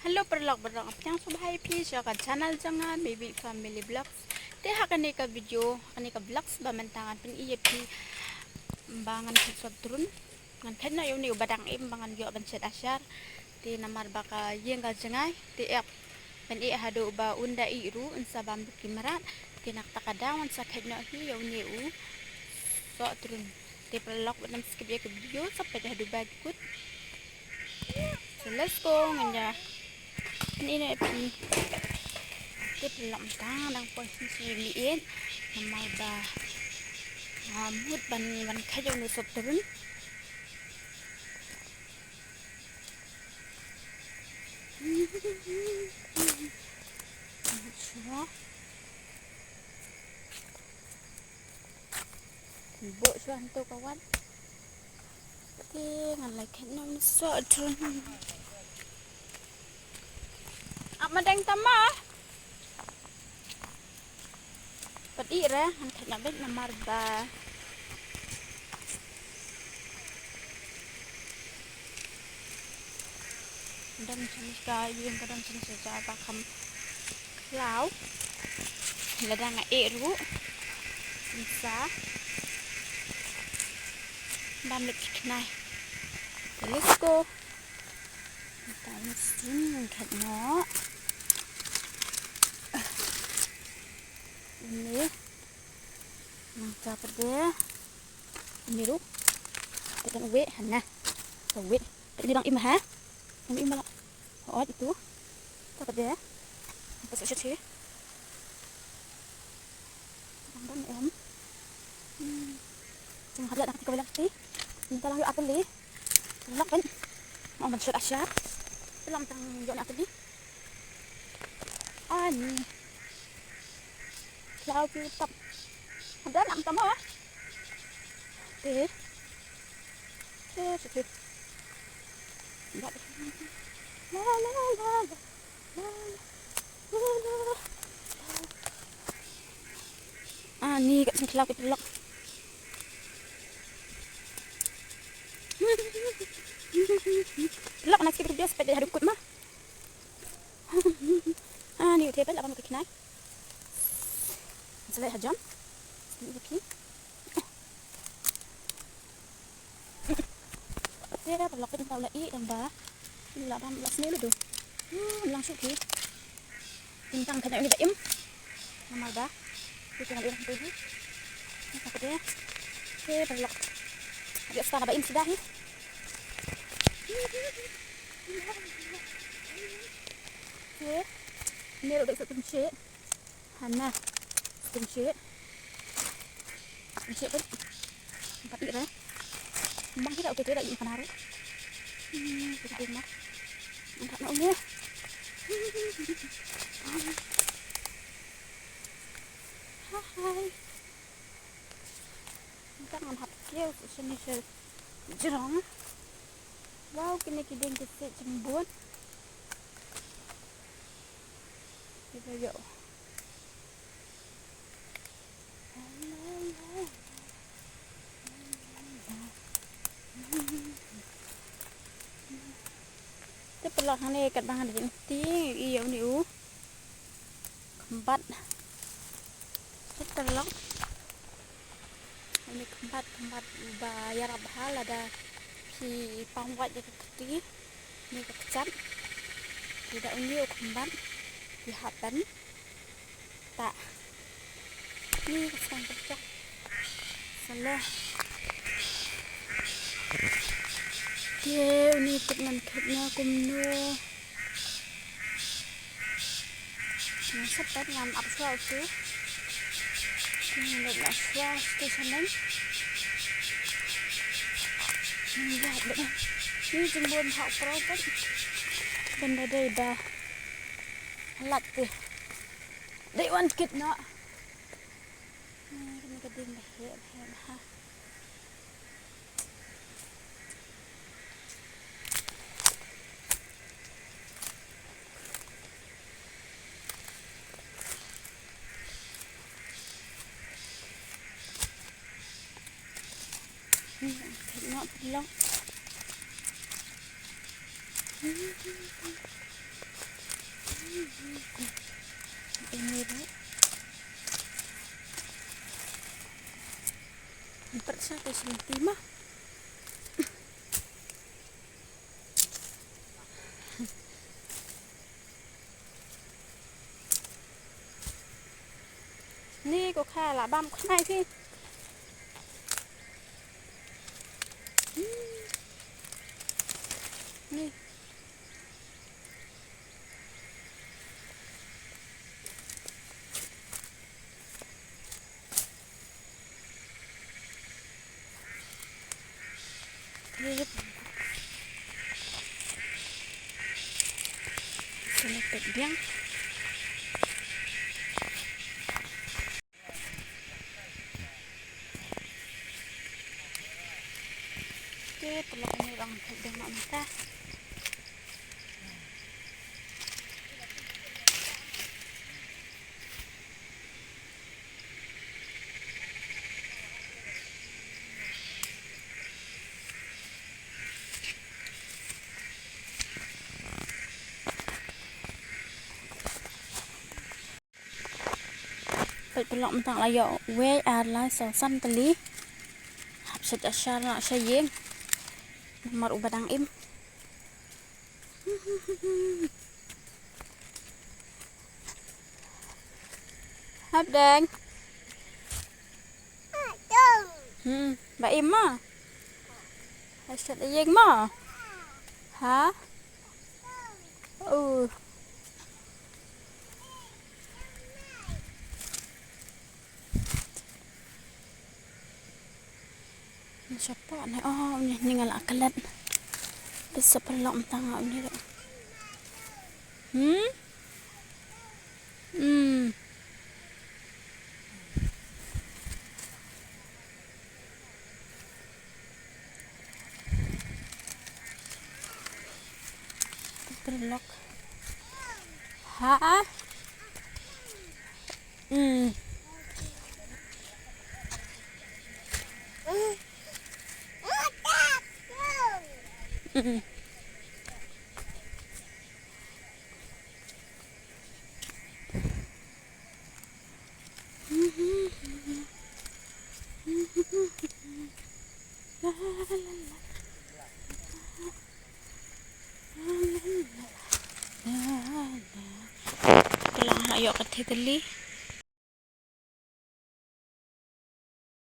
Halo perlok berang apyang subhay please ya ka channel jangan baby family vlogs te hakani ka video kani ka vlogs bamantangan pin ep bangan sot turun ngan kena yuni badang im bangan yo ban set asyar te namar baka yenga jangai te ep pen hado ba unda iru unsa bam kimarat te nak takadawan sa kena hi yuni so turun te perlok banam skip ya ka video sampai hado bagut so let's go nganya ini pi tip lam tang dang posisi liin namal ba mut ban kayo no sop turun bo suan to kawan te ngalai kena no so turun madang tama pati ra han kena bet namar ba dan jenis kayu yang kadang jenis saja bakam lau ladang eru bisa dan lekik nai let's go kita mesin kena ini mangga pede ini ru kita we hana we ini bang imah bang imah oh itu kita pede pas sih bang em jangan harga nak kau bilang sih minta lang yung apel li lak kan mau mencet asyar dalam tang yon apel li ani lau pi tap ada nak tamo ah te te la la la la ani kat sing lau pi lak lak nak sikit dia sepeda hadukut mah ni tebel apa mau kenai selai hajam ini lagi dia berlaku tentang lagi tambah ini lah bang las ni lu langsung ki tentang kena ini daim nama dah kita nak orang tu ni apa dia berlaku dia sekarang bain sudah ni ini udah satu kunci hana kunci pun empat ira bang kita oke tidak ikan haru kita rumah enggak naunya hai kita ngam kia sini jerong wow kini kideng kecil jembut kita yuk itu perlahan nih kat bahan jadi ting iya ni kempat terlok ini kempat bayar bahal ada si pangwat jadi keti ini kecap tidak unyu kempat dihatan tak ini kesan pecah salah dia ini dengan kena kumno nasab ngam apswa tu ini nak aswa tu sana ini lihat dah ini jembun hak perawat benda dia dah lat tu they want kit nak ini keding dah ha not long Ini ro. Empat sa kay sintima. Ni có kha là băm con này phi. Ni. Ni. Kena pegang. Oke, telok ini orang pegang mak mata. Pelok mentang layo we ala sosan teli hapset asyara sayeng nomor ubadang im hap deng ba im ma hapset ayeng ma ha siapa nih ini ninggal akalat bisa pelok mentang ini lo pelok ha Pulang ayo ke Titeli.